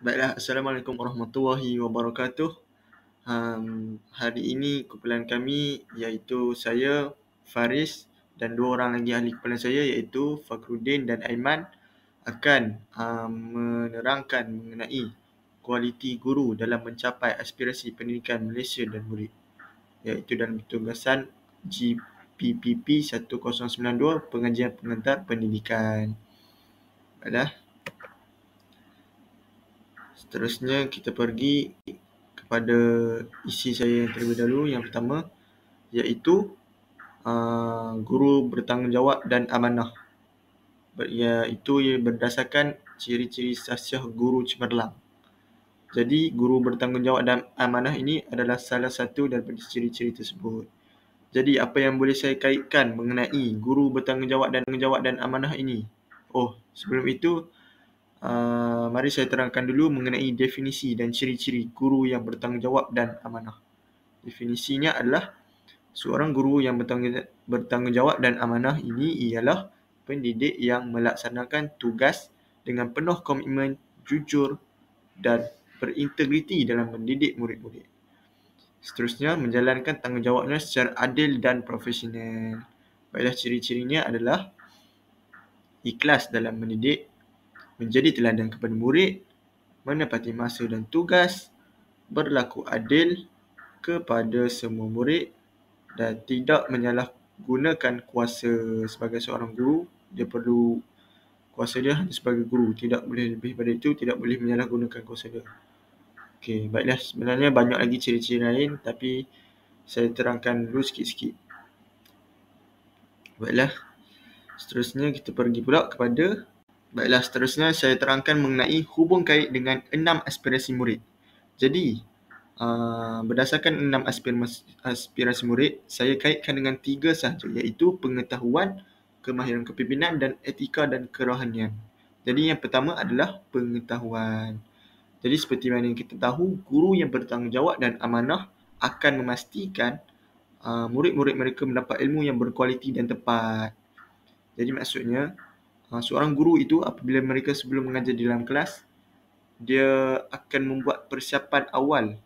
Baiklah, Assalamualaikum warahmatullahi wabarakatuh. Hari ini kumpulan kami iaitu saya, Faris dan dua orang lagi ahli kumpulan saya iaitu Fakhruddin dan Aiman akan menerangkan mengenai kualiti guru dalam mencapai aspirasi pendidikan Malaysia dan murid, iaitu dalam tugasan GPPP 1092 Pengajian Pengantar Pendidikan. Baiklah. Seterusnya kita pergi kepada isi saya yang terlebih dahulu. Yang pertama iaitu guru bertanggungjawab dan amanah, iaitu ia berdasarkan ciri-ciri sahsiah guru cemerlang. Jadi guru bertanggungjawab dan amanah ini adalah salah satu daripada ciri-ciri tersebut. Jadi apa yang boleh saya kaitkan mengenai guru bertanggungjawab dan amanah ini? Sebelum itu mari saya terangkan dulu mengenai definisi dan ciri-ciri guru yang bertanggungjawab dan amanah. Definisinya adalah seorang guru yang bertanggungjawab dan amanah ini ialah pendidik yang melaksanakan tugas dengan penuh komitmen, jujur dan berintegriti dalam mendidik murid-murid. Seterusnya, menjalankan tanggungjawabnya secara adil dan profesional. Baiklah, ciri-cirinya adalah ikhlas dalam mendidik, menjadi teladan kepada murid, menepati masa dan tugas, berlaku adil kepada semua murid dan tidak menyalahgunakan kuasa sebagai seorang guru. Dia perlu kuasa dia hanya sebagai guru, tidak boleh lebih daripada itu, tidak boleh menyalahgunakan kuasa dia. Okey, baiklah, sebenarnya banyak lagi ciri-ciri lain tapi saya terangkan dulu sikit-sikit. Baiklah, seterusnya kita pergi pula kepada seterusnya saya terangkan mengenai hubung kait dengan 6 aspirasi murid. Jadi, berdasarkan 6 aspirasi murid, saya kaitkan dengan 3 sahaja, iaitu pengetahuan, kemahiran kepimpinan dan etika dan kerohanian. Jadi yang pertama adalah pengetahuan. Jadi seperti mana yang kita tahu, guru yang bertanggungjawab dan amanah akan memastikan murid-murid mereka mendapat ilmu yang berkualiti dan tepat. Jadi maksudnya, seorang guru itu apabila mereka sebelum mengajar di dalam kelas, dia akan membuat persiapan awal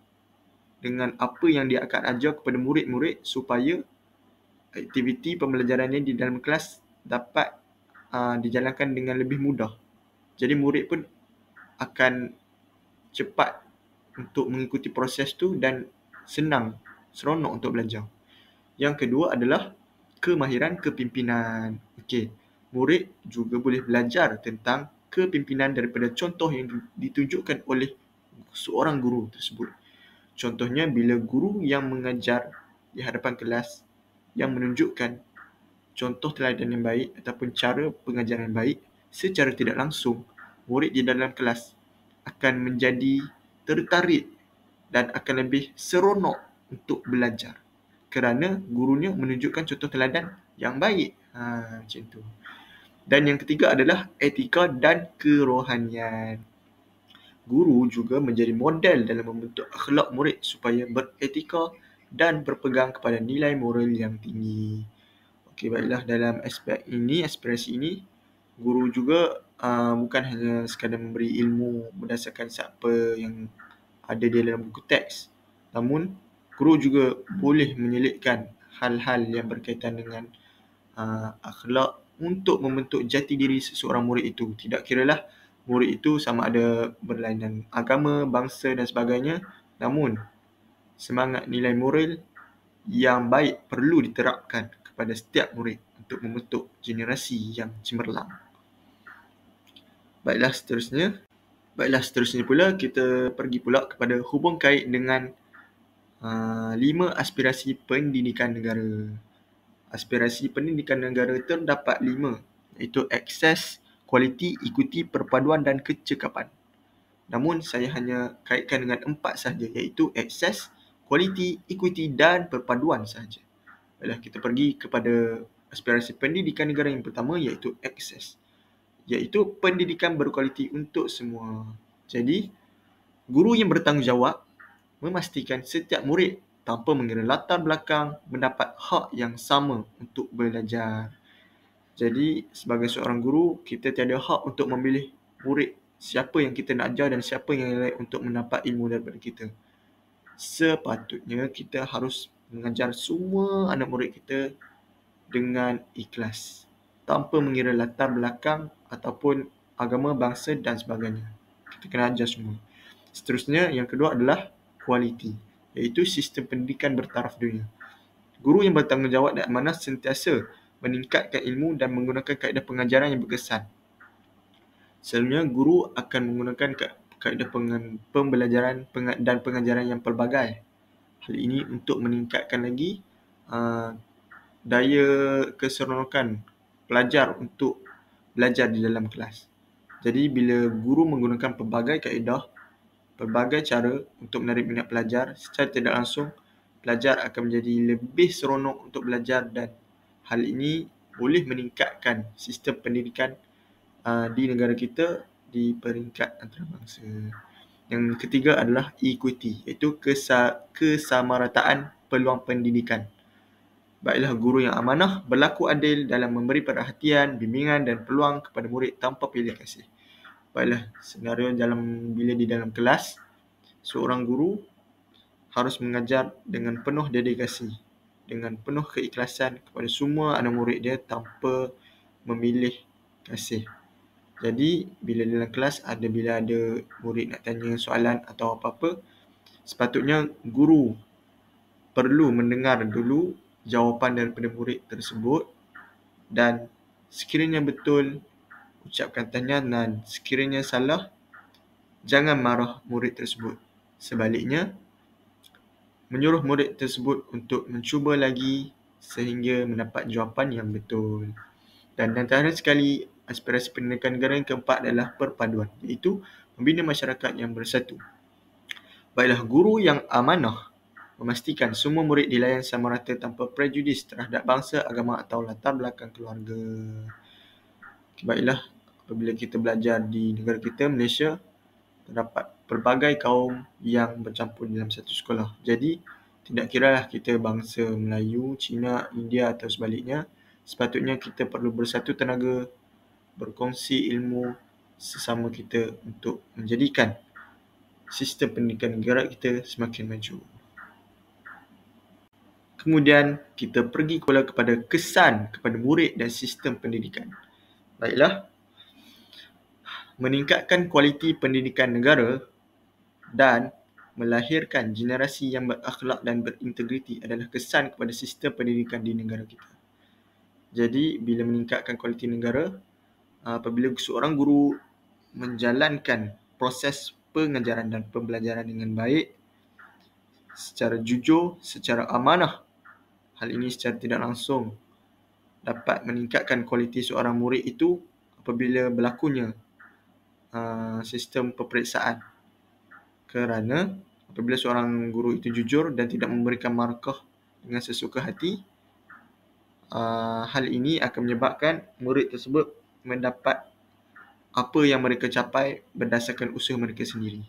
dengan apa yang dia akan ajar kepada murid-murid supaya aktiviti pembelajarannya di dalam kelas dapat dijalankan dengan lebih mudah. Jadi murid pun akan cepat untuk mengikuti proses tu dan senang, seronok untuk belajar. Yang kedua adalah kemahiran kepimpinan. Murid juga boleh belajar tentang kepimpinan daripada contoh yang ditunjukkan oleh seorang guru tersebut. Contohnya bila guru yang mengajar di hadapan kelas yang menunjukkan contoh teladan yang baik ataupun cara pengajaran yang baik, secara tidak langsung murid di dalam kelas akan menjadi tertarik dan akan lebih seronok untuk belajar kerana gurunya menunjukkan contoh teladan yang baik. Macam tu. Dan yang ketiga adalah etika dan kerohanian. Guru juga menjadi model dalam membentuk akhlak murid supaya beretika dan berpegang kepada nilai moral yang tinggi. Baiklah, dalam aspirasi ini, guru juga bukan hanya sekadar memberi ilmu berdasarkan siapa yang ada di dalam buku teks. Namun, guru juga boleh menyelitkan hal-hal yang berkaitan dengan akhlak untuk membentuk jati diri seseorang murid itu. Tidak kiralah murid itu sama ada berlainan agama, bangsa dan sebagainya. Namun, semangat nilai moral yang baik perlu diterapkan kepada setiap murid untuk membentuk generasi yang cemerlang. Baiklah, seterusnya pula kita pergi pula kepada hubung kait dengan 5 aspirasi pendidikan negara. Aspirasi pendidikan negara terdapat 5, iaitu akses, kualiti, ikuti, perpaduan dan kecekapan. Namun saya hanya kaitkan dengan 4 sahaja, iaitu akses, kualiti, ikuti dan perpaduan sahaja. Baiklah, kita pergi kepada aspirasi pendidikan negara yang pertama, iaitu akses, iaitu pendidikan berkualiti untuk semua. Jadi, guru yang bertanggungjawab memastikan setiap murid tanpa mengira latar belakang mendapat hak yang sama untuk belajar. Jadi, sebagai seorang guru, kita tiada hak untuk memilih murid siapa yang kita nak ajar dan siapa yang layak untuk mendapat ilmu daripada kita. Sepatutnya kita harus mengajar semua anak murid kita dengan ikhlas, tanpa mengira latar belakang ataupun agama, bangsa dan sebagainya. Kita kena ajar semua. Seterusnya, yang kedua adalah kualiti, iaitu sistem pendidikan bertaraf dunia. Guru yang bertanggungjawab dan amanah sentiasa meningkatkan ilmu dan menggunakan kaedah pengajaran yang berkesan. Selalunya, guru akan menggunakan kaedah pembelajaran dan pengajaran yang pelbagai. Hal ini untuk meningkatkan lagi daya keseronokan pelajar untuk belajar di dalam kelas. Jadi, bila guru menggunakan pelbagai kaedah, pelbagai cara untuk menarik minat pelajar, secara tidak langsung, pelajar akan menjadi lebih seronok untuk belajar dan hal ini boleh meningkatkan sistem pendidikan di negara kita di peringkat antarabangsa. Yang ketiga adalah equity, iaitu kesamarataan peluang pendidikan. Baiklah guru yang amanah berlaku adil dalam memberi perhatian, bimbingan dan peluang kepada murid tanpa pilih kasih. Baiklah, senario bila di dalam kelas, seorang guru harus mengajar dengan penuh dedikasi, dengan penuh keikhlasan kepada semua anak murid dia tanpa memilih kasih. Jadi, bila dalam kelas bila ada murid nak tanya soalan atau apa-apa, sepatutnya guru perlu mendengar dulu jawapan daripada murid tersebut dan sekiranya betul, ucapkan tahniah dan sekiranya salah, jangan marah murid tersebut. Sebaliknya, menyuruh murid tersebut untuk mencuba lagi sehingga mendapat jawapan yang betul. Dan antara sekali, aspirasi pendidikan negara yang keempat adalah perpaduan, iaitu membina masyarakat yang bersatu. Baiklah, guru yang amanah memastikan semua murid dilayan sama rata tanpa prejudis terhadap bangsa, agama atau latar belakang keluarga. Baiklah, apabila kita belajar di negara kita, Malaysia, terdapat pelbagai kaum yang bercampur dalam satu sekolah. Jadi, tidak kiralah kita bangsa Melayu, Cina, India atau sebaliknya, sepatutnya kita perlu bersatu tenaga, berkongsi ilmu sesama kita untuk menjadikan sistem pendidikan negara kita semakin maju. Kemudian, kita pergi pula kepada kesan kepada murid dan sistem pendidikan. Baiklah, meningkatkan kualiti pendidikan negara dan melahirkan generasi yang berakhlak dan berintegriti adalah kesan kepada sistem pendidikan di negara kita. Jadi, bila meningkatkan kualiti negara, apabila seorang guru menjalankan proses pengajaran dan pembelajaran dengan baik, secara jujur, secara amanah, hal ini secara tidak langsung dapat meningkatkan kualiti seorang murid itu apabila berlakunya sistem peperiksaan. Kerana apabila seorang guru itu jujur dan tidak memberikan markah dengan sesuka hati, hal ini akan menyebabkan murid tersebut mendapat apa yang mereka capai berdasarkan usaha mereka sendiri.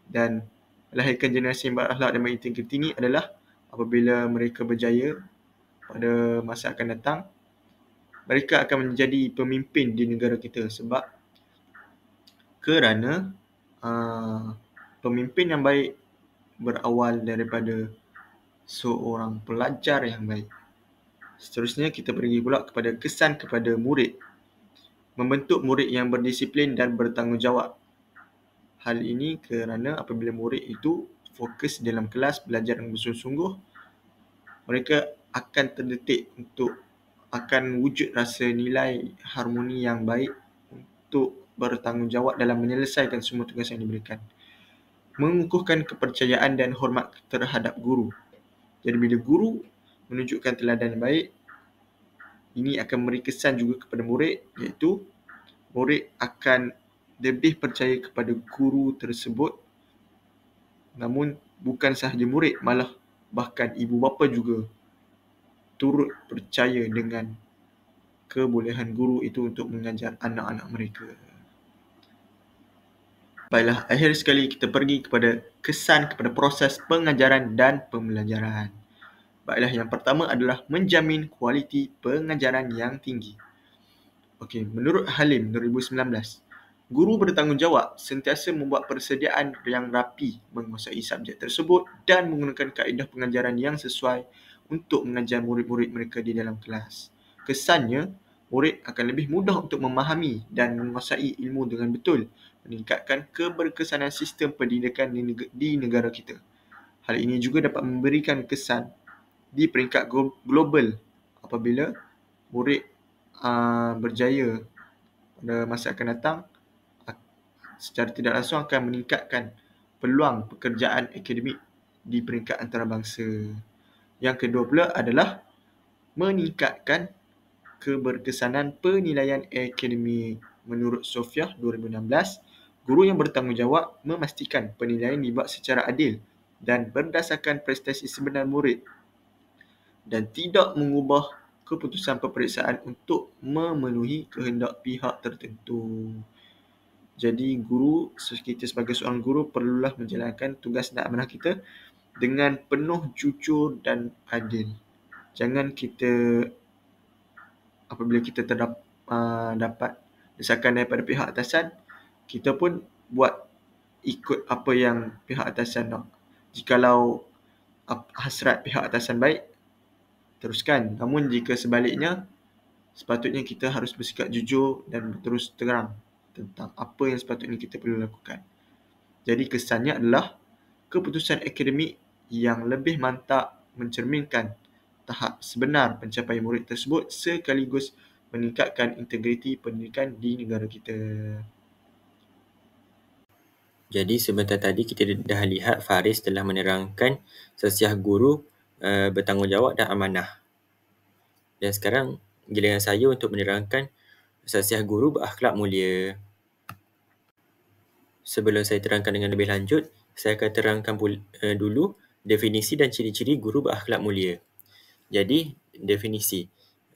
Dan melahirkan generasi yang berakhlak dan berintegriti ini adalah apabila mereka berjaya pada masa akan datang, mereka akan menjadi pemimpin di negara kita sebab kerana pemimpin yang baik berawal daripada seorang pelajar yang baik. Seterusnya, kita pergi pula kepada kesan kepada murid. Membentuk murid yang berdisiplin dan bertanggungjawab. Hal ini kerana apabila murid itu fokus dalam kelas belajar dengan bersungguh-sungguh, mereka akan terdetik untuk akan wujud rasa nilai harmoni yang baik untuk bertanggungjawab dalam menyelesaikan semua tugas yang diberikan. Mengukuhkan kepercayaan dan hormat terhadap guru. Jadi bila guru menunjukkan teladan yang baik, ini akan memberi kesan juga kepada murid, iaitu murid akan lebih percaya kepada guru tersebut. Namun bukan sahaja murid, malah bahkan ibu bapa juga turut percaya dengan kebolehan guru itu untuk mengajar anak-anak mereka. Baiklah, akhir sekali kita pergi kepada kesan kepada proses pengajaran dan pembelajaran. Baiklah, yang pertama adalah menjamin kualiti pengajaran yang tinggi. Okey, menurut Halim 2019, Guru bertanggungjawab sentiasa membuat persediaan yang rapi menguasai subjek tersebut dan menggunakan kaedah pengajaran yang sesuai untuk mengajar murid-murid mereka di dalam kelas. Kesannya, murid akan lebih mudah untuk memahami dan menguasai ilmu dengan betul, meningkatkan keberkesanan sistem pendidikan di negara kita. Hal ini juga dapat memberikan kesan di peringkat global apabila murid berjaya pada masa akan datang, secara tidak langsung akan meningkatkan peluang pekerjaan akademik di peringkat antarabangsa. Yang kedua pula adalah meningkatkan keberkesanan penilaian akademik. Menurut Sophia 2016, guru yang bertanggungjawab memastikan penilaian dibuat secara adil dan berdasarkan prestasi sebenar murid dan tidak mengubah keputusan peperiksaan untuk memenuhi kehendak pihak tertentu. Jadi kita sebagai seorang guru perlulah menjalankan tugas dan amanah kita dengan penuh jujur dan adil. Jangan kita apabila kita dapat desakan daripada pihak atasan, kita pun buat ikut apa yang pihak atasan nak. Jikalau hasrat pihak atasan baik, teruskan. Namun jika sebaliknya, sepatutnya kita harus bersikap jujur dan berterus terang tentang apa yang sepatutnya kita perlu lakukan. Jadi kesannya adalah keputusan akademik yang lebih mantap mencerminkan tahap sebenar pencapaian murid tersebut sekaligus meningkatkan integriti pendidikan di negara kita. Jadi sebentar tadi kita dah lihat Faris telah menerangkan sesiah guru bertanggungjawab dan amanah. Dan sekarang giliran saya untuk menerangkan sesiah guru berakhlak mulia. Sebelum saya terangkan dengan lebih lanjut, saya akan terangkan dulu definisi dan ciri-ciri guru berakhlak mulia. Jadi, definisi.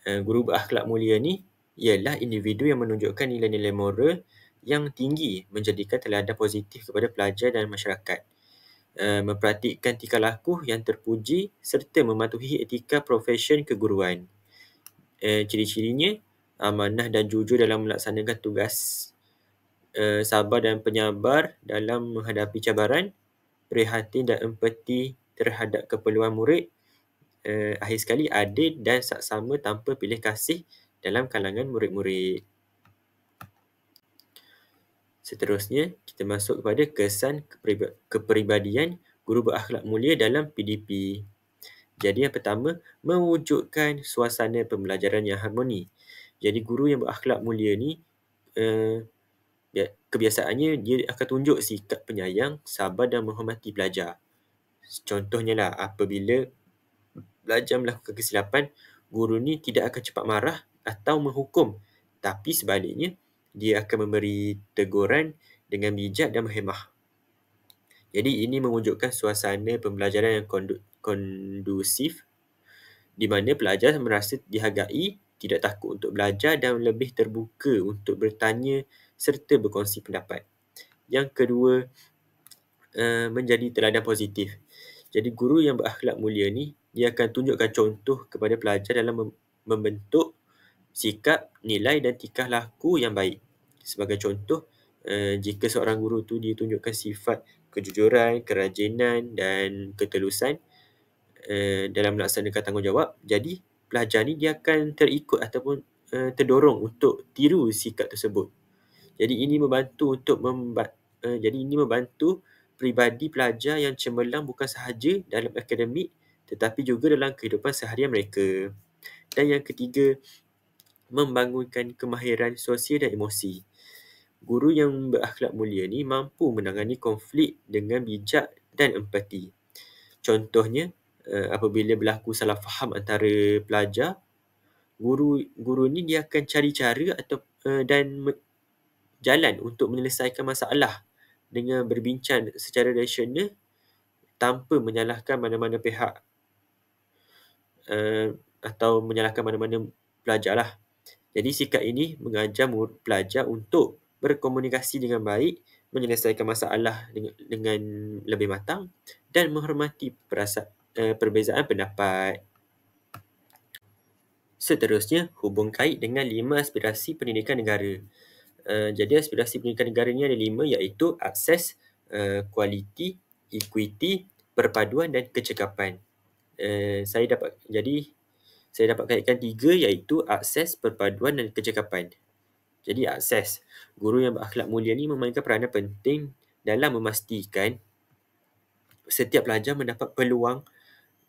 Guru berakhlak mulia ni ialah individu yang menunjukkan nilai-nilai moral yang tinggi, menjadikan teladan positif kepada pelajar dan masyarakat. Mempraktikkan tingkah laku yang terpuji serta mematuhi etika profesion keguruan. Ciri-cirinya, amanah dan jujur dalam melaksanakan tugas, sabar dan penyabar dalam menghadapi cabaran, prihatin dan empati terhadap keperluan murid, akhir sekali adil dan saksama tanpa pilih kasih dalam kalangan murid-murid. Seterusnya, kita masuk kepada kesan kepribadian guru berakhlak mulia dalam PDP. Jadi yang pertama, mewujudkan suasana pembelajaran yang harmoni. Jadi guru yang berakhlak mulia ni kebiasaannya dia akan tunjuk sikap penyayang, sabar dan menghormati pelajar. Contohnya lah, apabila pelajar melakukan kesilapan, guru ni tidak akan cepat marah atau menghukum, tapi sebaliknya dia akan memberi teguran dengan bijak dan berhemah. Jadi ini mewujudkan suasana pembelajaran yang kondusif di mana pelajar merasa dihargai, tidak takut untuk belajar dan lebih terbuka untuk bertanya serta berkongsi pendapat. Yang kedua, menjadi teladan positif. Jadi guru yang berakhlak mulia ni, dia akan tunjukkan contoh kepada pelajar dalam membentuk sikap, nilai dan tingkah laku yang baik. Sebagai contoh, jika seorang guru tu dia tunjukkan sifat kejujuran, kerajinan dan ketelusan dalam melaksanakan tanggungjawab, jadi pelajar ni dia akan terikut ataupun terdorong untuk tiru sikap tersebut. Jadi ini membantu peribadi pelajar yang cemerlang bukan sahaja dalam akademik tetapi juga dalam kehidupan seharian mereka. Dan yang ketiga, membangunkan kemahiran sosial dan emosi. Guru yang berakhlak mulia ni mampu menangani konflik dengan bijak dan empati. Contohnya, apabila berlaku salah faham antara pelajar, guru ni dia akan cari cara dan jalan untuk menyelesaikan masalah dengan berbincang secara rasional tanpa menyalahkan mana-mana pihak atau menyalahkan mana-mana pelajar lah. Jadi sikap ini mengajar pelajar untuk berkomunikasi dengan baik, menyelesaikan masalah dengan lebih matang dan menghormati perbezaan pendapat. Seterusnya, hubung kait dengan 5 aspirasi pendidikan negara. Jadi aspirasi pendidikan negara ni ada 5, iaitu akses, kualiti, equity, perpaduan dan kecekapan. Saya dapat kaitkan 3, iaitu akses, perpaduan dan kecekapan. Jadi akses. Guru yang berakhlak mulia ni memainkan peranan penting dalam memastikan setiap pelajar mendapat peluang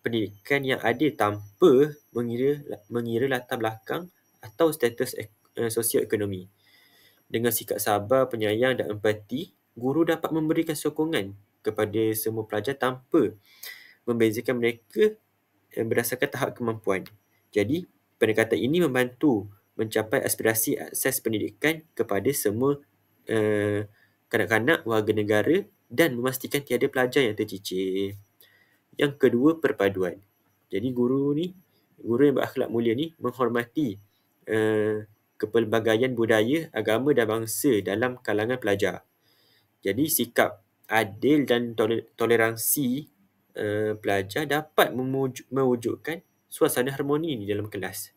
pendidikan yang adil tanpa mengira latar belakang atau status sosioekonomi. Dengan sikap sabar, penyayang dan empati, guru dapat memberikan sokongan kepada semua pelajar tanpa membezakan mereka berdasarkan tahap kemampuan. Jadi, pendekatan ini membantu mencapai aspirasi akses pendidikan kepada semua kanak-kanak warga negara dan memastikan tiada pelajar yang tercicir. Yang kedua, perpaduan. Jadi guru yang berakhlak mulia ni menghormati kepelbagaian budaya, agama dan bangsa dalam kalangan pelajar. Jadi sikap adil dan toleransi pelajar dapat mewujudkan suasana harmoni di dalam kelas.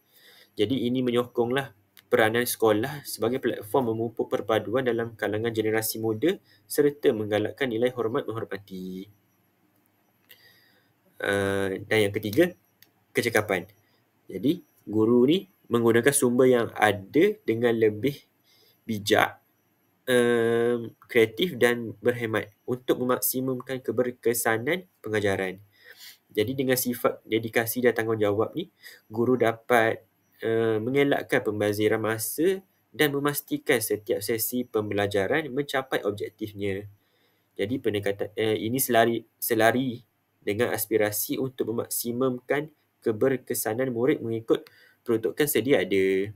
Jadi ini menyokonglah peranan sekolah sebagai platform memupuk perpaduan dalam kalangan generasi muda serta menggalakkan nilai hormat menghormati. Dan yang ketiga, kecekapan. Jadi, guru ni menggunakan sumber yang ada dengan lebih bijak, kreatif dan berhemat untuk memaksimumkan keberkesanan pengajaran. Jadi, dengan sifat dedikasi dan tanggungjawab ni, guru dapat mengelakkan pembaziran masa dan memastikan setiap sesi pembelajaran mencapai objektifnya. Jadi, pendekatan ini selari dengan aspirasi untuk memaksimumkan keberkesanan murid mengikut peruntukan sedia ada.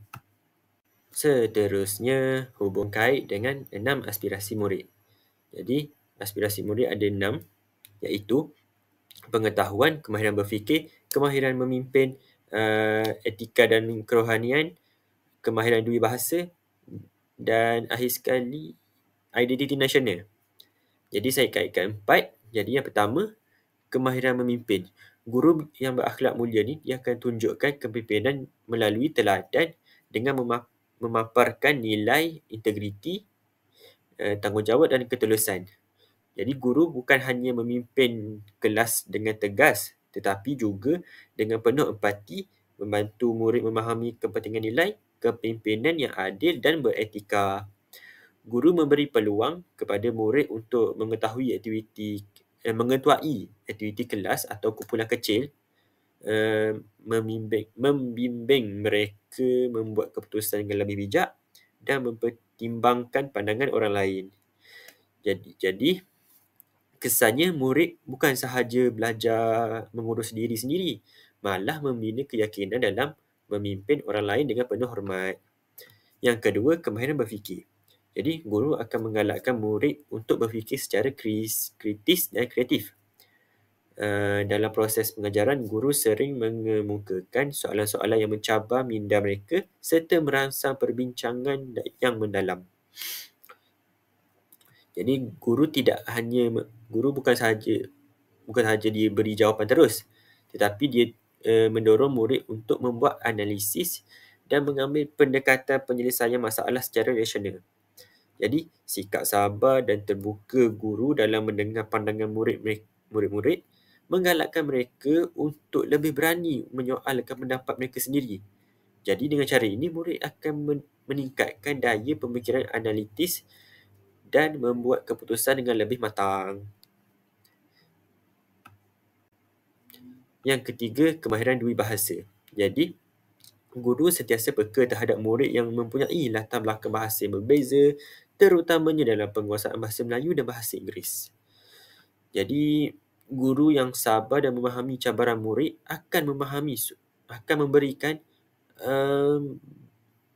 Seterusnya, hubung kait dengan 6 aspirasi murid. Jadi, aspirasi murid ada 6, iaitu pengetahuan, kemahiran berfikir, kemahiran memimpin, etika dan kerohanian, kemahiran dua bahasa dan akhir sekali, identiti nasional. Jadi, saya kaitkan 4. Jadi, yang pertama, kemahiran memimpin. Guru yang berakhlak mulia ni, dia akan tunjukkan kepimpinan melalui teladan dengan memaparkan nilai integriti, tanggungjawab dan ketulusan. Jadi guru bukan hanya memimpin kelas dengan tegas, tetapi juga dengan penuh empati, membantu murid memahami kepentingan nilai, kepimpinan yang adil dan beretika. Guru memberi peluang kepada murid untuk mengetuai aktiviti kelas atau kumpulan kecil, membimbing mereka membuat keputusan dengan lebih bijak dan mempertimbangkan pandangan orang lain. Jadi kesannya murid bukan sahaja belajar mengurus diri sendiri, malah membina keyakinan dalam memimpin orang lain dengan penuh hormat. Yang kedua, kemahiran berfikir. Jadi, guru akan menggalakkan murid untuk berfikir secara kritis dan kreatif. Dalam proses pengajaran, guru sering mengemukakan soalan-soalan yang mencabar minda mereka serta merangsang perbincangan yang mendalam. Jadi, guru bukan sahaja dia beri jawapan terus, tetapi dia mendorong murid untuk membuat analisis dan mengambil pendekatan penyelesaian masalah secara rasional. Jadi, sikap sabar dan terbuka guru dalam mendengar pandangan murid-murid menggalakkan mereka untuk lebih berani menyoalkan pendapat mereka sendiri. Jadi, dengan cara ini, murid akan meningkatkan daya pemikiran analitis dan membuat keputusan dengan lebih matang. Yang ketiga, kemahiran dua bahasa. Jadi, guru sentiasa peka terhadap murid yang mempunyai latar belakang bahasa yang berbeza, terutamanya dalam penguasaan bahasa Melayu dan bahasa Inggeris. Jadi, guru yang sabar dan memahami cabaran murid akan memberikan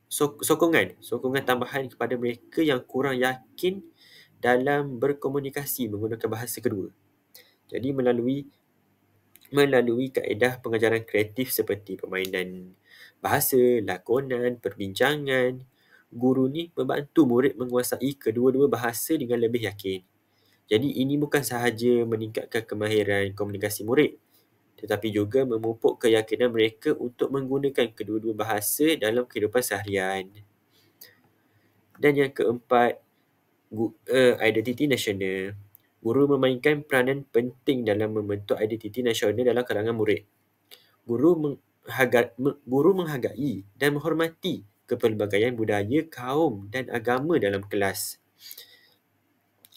sokongan tambahan kepada mereka yang kurang yakin dalam berkomunikasi menggunakan bahasa kedua. Jadi, melalui kaedah pengajaran kreatif seperti permainan bahasa, lakonan, perbincangan, guru ni membantu murid menguasai kedua-dua bahasa dengan lebih yakin. Jadi ini bukan sahaja meningkatkan kemahiran komunikasi murid, tetapi juga memupuk keyakinan mereka untuk menggunakan kedua-dua bahasa dalam kehidupan seharian. Dan yang keempat, identiti nasional. Guru memainkan peranan penting dalam membentuk identiti nasional dalam kalangan murid. Guru menghargai dan menghormati kepelbagaian budaya, kaum dan agama dalam kelas.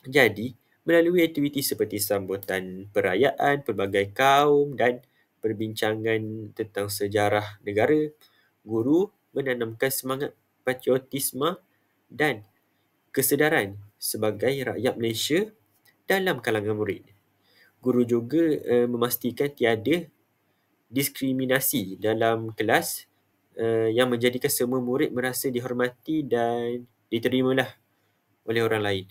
Jadi, melalui aktiviti seperti sambutan perayaan pelbagai kaum dan perbincangan tentang sejarah negara, guru menanamkan semangat patriotisme dan kesedaran sebagai rakyat Malaysia dalam kalangan murid. Guru juga memastikan tiada diskriminasi dalam kelas yang menjadikan semua murid merasa dihormati dan diterimalah oleh orang lain.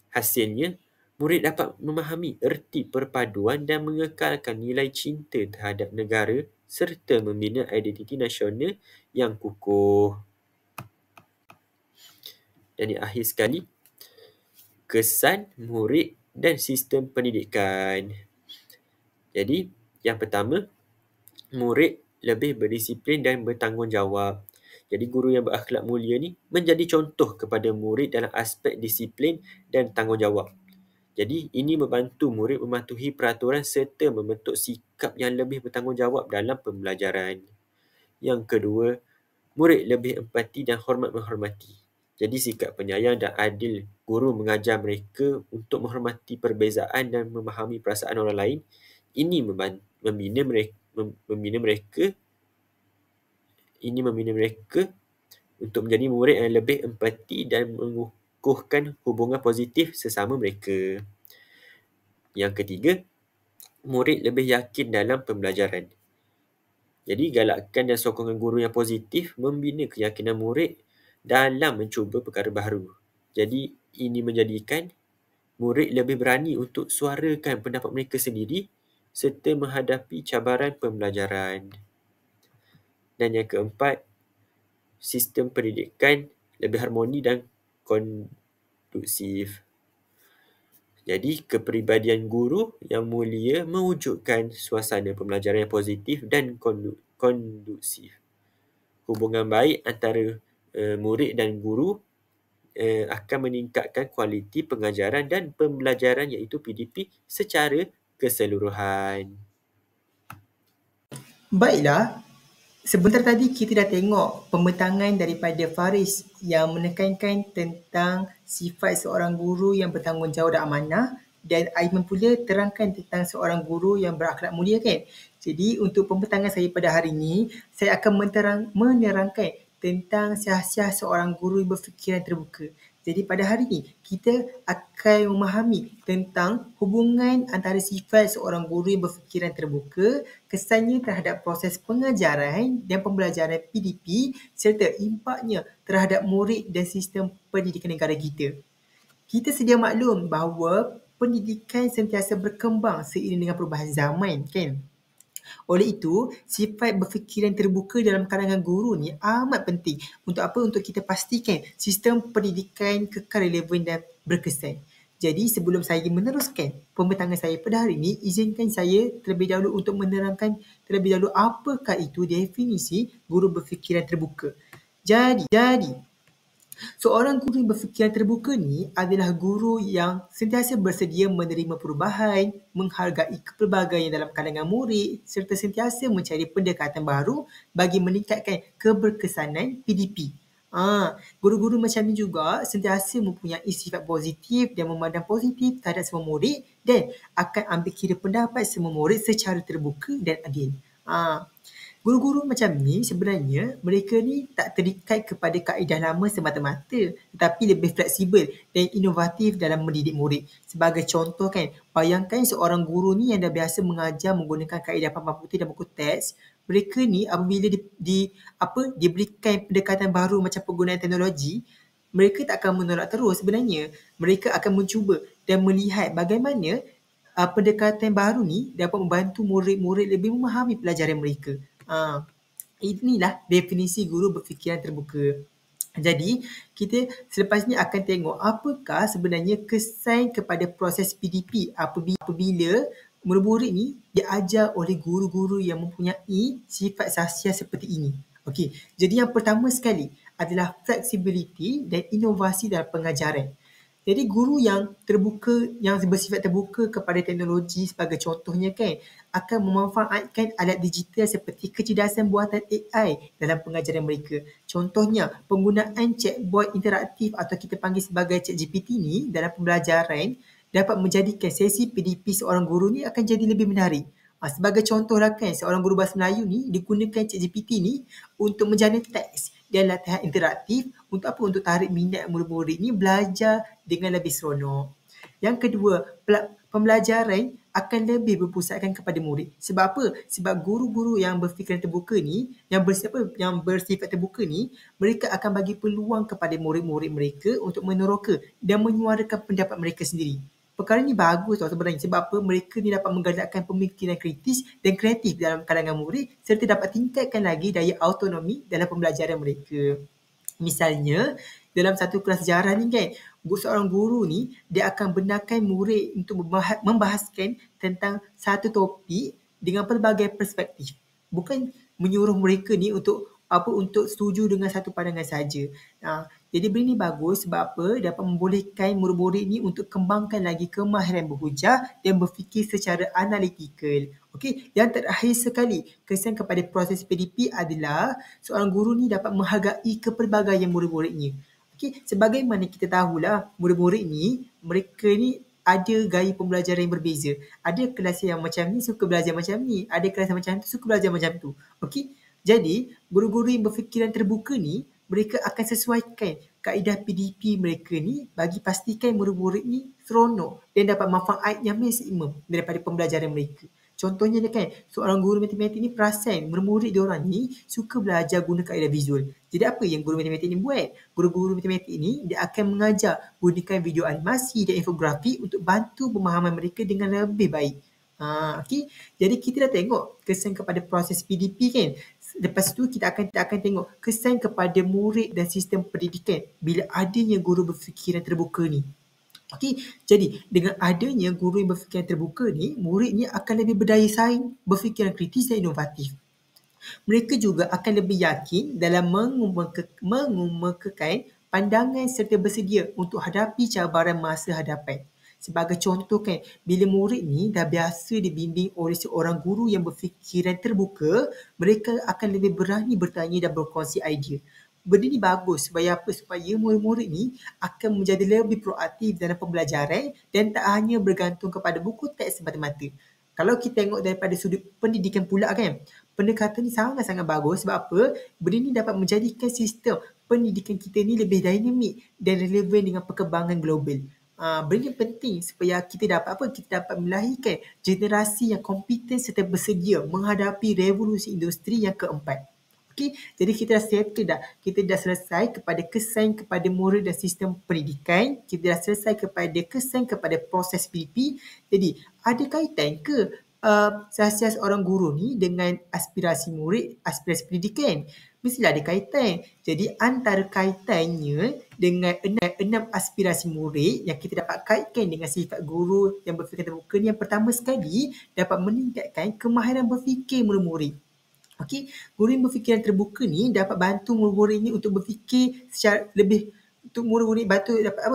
Hasilnya, murid dapat memahami erti perpaduan dan mengekalkan nilai cinta terhadap negara serta membina identiti nasional yang kukuh. Dan yang akhir sekali, kesan murid dan sistem pendidikan. Jadi, yang pertama, murid lebih berdisiplin dan bertanggungjawab. Jadi guru yang berakhlak mulia ni menjadi contoh kepada murid dalam aspek disiplin dan tanggungjawab. Jadi ini membantu murid mematuhi peraturan serta membentuk sikap yang lebih bertanggungjawab dalam pembelajaran. Yang kedua, murid lebih empati dan hormat menghormati. Jadi sikap penyayang dan adil guru mengajar mereka untuk menghormati perbezaan dan memahami perasaan orang lain. Ini membina mereka untuk menjadi murid yang lebih empati dan mengukuhkan hubungan positif sesama mereka. Yang ketiga, murid lebih yakin dalam pembelajaran. Jadi galakkan dan sokongan guru yang positif membina keyakinan murid dalam mencuba perkara baru. Jadi ini menjadikan murid lebih berani untuk suarakan pendapat mereka sendiri serta menghadapi cabaran pembelajaran. Dan yang keempat, sistem pendidikan lebih harmoni dan kondusif. Jadi, kepribadian guru yang mulia mewujudkan suasana pembelajaran yang positif dan kondusif. Hubungan baik antara murid dan guru akan meningkatkan kualiti pengajaran dan pembelajaran iaitu PDP secara keseluruhan. Baiklah, sebentar tadi kita dah tengok pembentangan daripada Faris yang menekankan tentang sifat seorang guru yang bertanggungjawab dan amanah, dan Aiman pula terangkan tentang seorang guru yang berakhlak mulia kan. Jadi untuk pembentangan saya pada hari ini, saya akan menerangkan tentang siasat seorang guru yang berfikiran terbuka. Jadi pada hari ini, kita akan memahami tentang hubungan antara sifat seorang guru yang berfikiran terbuka, kesannya terhadap proses pengajaran dan pembelajaran PDP serta impaknya terhadap murid dan sistem pendidikan negara kita. Kita sedia maklum bahawa pendidikan sentiasa berkembang seiring dengan perubahan zaman, kan? Oleh itu, sifat berfikiran terbuka dalam kalangan guru ni amat penting. Untuk apa? Untuk kita pastikan sistem pendidikan kekal relevan dan berkesan. Jadi sebelum saya meneruskan pembentangan saya pada hari ini, izinkan saya terlebih dahulu untuk menerangkan terlebih dahulu apakah itu definisi guru berfikiran terbuka. Jadi seorang guru yang berfikiran terbuka ni adalah guru yang sentiasa bersedia menerima perubahan, menghargai kepelbagaian dalam kalangan murid serta sentiasa mencari pendekatan baru bagi meningkatkan keberkesanan PDP. Guru-guru macam ni juga sentiasa mempunyai sifat positif dan memandang positif terhadap semua murid dan akan ambil kira pendapat semua murid secara terbuka dan adil. Guru-guru macam ni sebenarnya mereka ni tak terikat kepada kaedah lama semata-mata, tetapi lebih fleksibel dan inovatif dalam mendidik murid. Sebagai contoh kan, bayangkan seorang guru ni yang dah biasa mengajar menggunakan kaedah papan putih dan buku teks, mereka ni apabila diberikan pendekatan baru macam penggunaan teknologi, mereka tak akan menolak terus sebenarnya. Mereka akan mencuba dan melihat bagaimana pendekatan baru ni dapat membantu murid-murid lebih memahami pelajaran mereka. Inilah definisi guru berfikiran terbuka. Jadi, kita selepas ni akan tengok apakah sebenarnya kesan kepada proses PDP apabila murid-murid ni diajar oleh guru-guru yang mempunyai sifat sahsiah seperti ini. Okey, jadi yang pertama sekali, adalah flexibility dan inovasi dalam pengajaran. Jadi guru yang terbuka, yang bersifat terbuka kepada teknologi sebagai contohnya kan, akan memanfaatkan alat digital seperti kecerdasan buatan AI dalam pengajaran mereka. Contohnya, penggunaan chatbot interaktif atau kita panggil sebagai ChatGPT ni dalam pembelajaran dapat menjadikan sesi PDP seorang guru ni akan jadi lebih menarik. Sebagai contohlah kan, seorang guru bahasa Melayu ni digunakan ChatGPT ni untuk menjana teks dan latihan interaktif untuk apa? Untuk tarik minat murid-murid ni belajar dengan lebih seronok. Yang kedua, pembelajaran akan lebih berpusatkan kepada murid. Sebab apa? Sebab guru-guru yang berfikiran terbuka ni, yang bersifat terbuka ni, mereka akan bagi peluang kepada murid-murid mereka untuk meneroka dan menyuarakan pendapat mereka sendiri. Perkara ni bagus tau sebenarnya, sebab apa? Mereka ni dapat menggalakkan pemikiran kritis dan kreatif dalam kalangan murid serta dapat tingkatkan lagi daya autonomi dalam pembelajaran mereka. Misalnya, dalam satu kelas sejarah ni kan, seorang guru ni dia akan benarkan murid untuk membahaskan tentang satu topik dengan pelbagai perspektif. Bukan menyuruh mereka ni untuk setuju dengan satu pandangan saja. Jadi benda ni bagus sebab apa? Dapat membolehkan murid-murid ni untuk kembangkan lagi kemahiran berhujah dan berfikir secara analitikal. Okey, yang terakhir sekali, kesan kepada proses PDP adalah seorang guru ni dapat menghargai kepelbagaian murid-muridnya. Okey, sebagaimana kita tahulah, murid-murid ni, mereka ni ada gaya pembelajaran yang berbeza. Ada kelas yang macam ni suka belajar macam ni, ada kelas yang macam tu suka belajar macam tu. Okey, jadi guru-guru yang berfikiran terbuka ni, mereka akan sesuaikan kaedah PDP mereka ni bagi pastikan murid-murid ni seronok dan dapat manfaat yang maksimum daripada pembelajaran mereka. Contohnya ni kan, seorang guru matematik ni perasan murid-murid diorang ni suka belajar guna kaedah visual. Jadi apa yang guru matematik ni buat? Guru-guru matematik ni dia akan mengajar gunakan video animasi dan infografi untuk bantu pemahaman mereka dengan lebih baik. Okay. Jadi kita dah tengok kesan kepada proses PDP kan. Lepas tu kita akan tengok kesan kepada murid dan sistem pendidikan bila adanya guru berfikiran terbuka ni. Okey, jadi dengan adanya guru yang berfikiran terbuka ni, murid ni akan lebih berdaya saing, berfikiran kritis dan inovatif. Mereka juga akan lebih yakin dalam mengemukakan pandangan serta bersedia untuk hadapi cabaran masa hadapan. Sebagai contoh kan, bila murid ni dah biasa dibimbing oleh seorang guru yang berfikiran terbuka, mereka akan lebih berani bertanya dan berkongsi idea. Benda ni bagus supaya apa? Supaya murid-murid ni akan menjadi lebih proaktif dalam pembelajaran dan tak hanya bergantung kepada buku teks semata-mata. Kalau kita tengok daripada sudut pendidikan pula kan, pendekatan ni sangat-sangat bagus sebab apa? Benda ni dapat menjadikan sistem pendidikan kita ni lebih dinamik dan relevan dengan perkembangan global. Benda ni penting supaya kita dapat melahirkan generasi yang kompeten serta bersedia menghadapi revolusi industri yang keempat. Okey, jadi kita dah settle dah. Kita dah selesai kepada kesan kepada murid dan sistem pendidikan. Kita dah selesai kepada kesan kepada proses PDP. Jadi, ada kaitan ke siasat seorang guru ni dengan aspirasi murid, aspirasi pendidikan? Mestilah ada kaitan. Jadi, antara kaitannya dengan 6 aspirasi murid yang kita dapat kaitkan dengan sifat guru yang berfikiran terbuka ni, yang pertama sekali dapat meningkatkan kemahiran berfikir murid-murid. Okey, guru yang berfikiran terbuka ni dapat bantu murid-murid ni untuk berfikir secara lebih, untuk murid-murid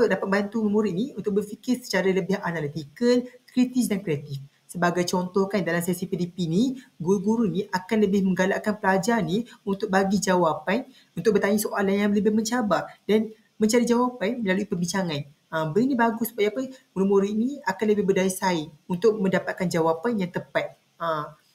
dapat bantu murid ni untuk berfikir secara lebih analitikal, kritis dan kreatif. Sebagai contoh kan, dalam sesi PDP ni, guru-guru ni akan lebih menggalakkan pelajar ni untuk bagi jawapan, untuk bertanya soalan yang lebih mencabar dan mencari jawapan melalui perbincangan. Benda ni bagus supaya apa? Murid-murid ni akan lebih berdaya saing untuk mendapatkan jawapan yang tepat.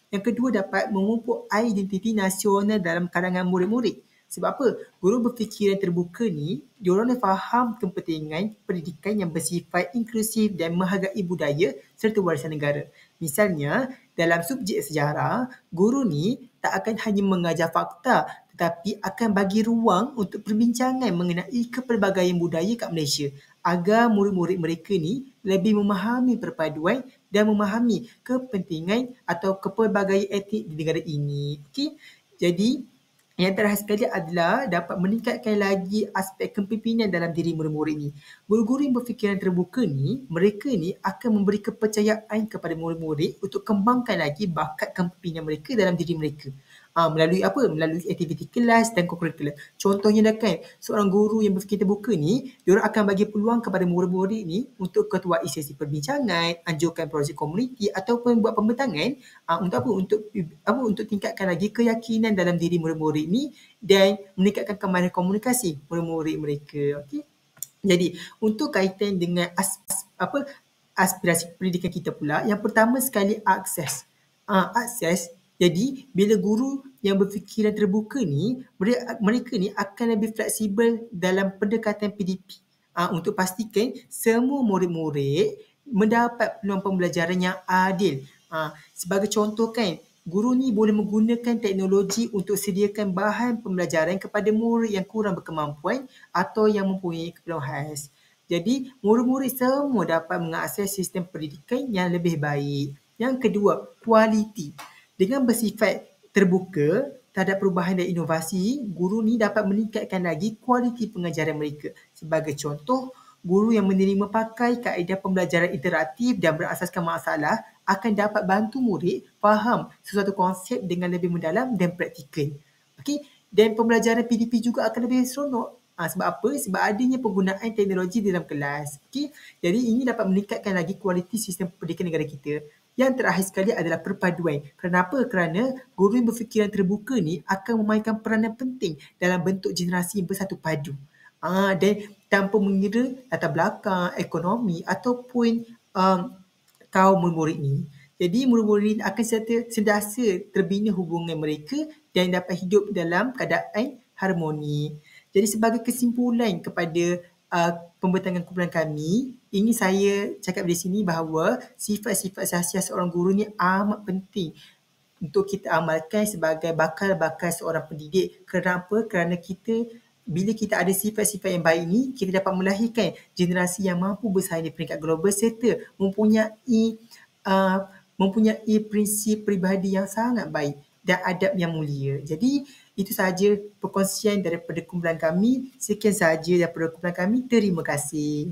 Yang kedua, dapat memupuk identiti nasional dalam kalangan murid-murid. Sebab apa? Guru berfikiran terbuka ni, diorang dah faham kepentingan pendidikan yang bersifat inklusif dan menghargai budaya serta warisan negara. Misalnya, dalam subjek sejarah, guru ni tak akan hanya mengajar fakta tetapi akan bagi ruang untuk perbincangan mengenai kepelbagaian budaya kat Malaysia agar murid-murid mereka ni lebih memahami perpaduan dan memahami kepentingan atau kepelbagaian etnik di negara ini. Okey? Jadi, yang terakhir sekali adalah dapat meningkatkan lagi aspek kepimpinan dalam diri murid-murid ni. Guru-guru yang berfikiran terbuka ni, mereka ni akan memberi kepercayaan kepada murid-murid untuk kembangkan lagi bakat kepimpinan mereka dalam diri mereka. Melalui apa? Melalui aktiviti kelas dan co-curricular. Contohnya dah kan, seorang guru yang berfikir terbuka ni, diorang akan bagi peluang kepada murid-murid ni untuk ketuai sesi perbincangan, anjurkan projek komuniti ataupun buat pembentangan untuk apa? Untuk tingkatkan lagi keyakinan dalam diri murid-murid ni dan meningkatkan kemahiran komunikasi murid-murid mereka. Okey. Jadi, untuk kaitan dengan aspirasi pendidikan kita pula, yang pertama sekali akses. Akses. Jadi, bila guru yang berfikiran terbuka ni, mereka ni akan lebih fleksibel dalam pendekatan PDP untuk pastikan semua murid-murid mendapat peluang pembelajaran yang adil. Sebagai contoh kan, guru ni boleh menggunakan teknologi untuk sediakan bahan pembelajaran kepada murid yang kurang berkemampuan atau yang mempunyai keperluan khas. Jadi, murid-murid semua dapat mengakses sistem pendidikan yang lebih baik. Yang kedua, kualiti. Dengan bersifat terbuka terhadap perubahan dan inovasi, guru ni dapat meningkatkan lagi kualiti pengajaran mereka. Sebagai contoh, guru yang menerima pakai kaedah pembelajaran interaktif dan berasaskan masalah akan dapat bantu murid faham sesuatu konsep dengan lebih mendalam dan praktikal. Okey, dan pembelajaran PDP juga akan lebih seronok. Sebab apa? Sebab adanya penggunaan teknologi dalam kelas. Okey, jadi ini dapat meningkatkan lagi kualiti sistem pendidikan negara kita. Yang terakhir sekali adalah perpaduan. Kenapa? Kerana guru yang berfikiran terbuka ni akan memainkan peranan penting dalam bentuk generasi yang bersatu padu. Dan tanpa mengira latar belakang, ekonomi ataupun kaum murid ni. Jadi murid-murid akan sentiasa terbina hubungan mereka dan dapat hidup dalam keadaan harmoni. Jadi sebagai kesimpulan kepada pembentangan kumpulan kami, ini saya cakap di sini bahawa sifat-sifat khasiat seorang guru ni amat penting untuk kita amalkan sebagai bakal-bakal seorang pendidik. Kenapa? Kerana bila kita ada sifat-sifat yang baik ni, kita dapat melahirkan generasi yang mampu bersaing di peringkat global serta mempunyai prinsip peribadi yang sangat baik dan adab yang mulia. Jadi, itu sahaja perkongsian daripada kumpulan kami. Sekian sahaja daripada kumpulan kami. Terima kasih.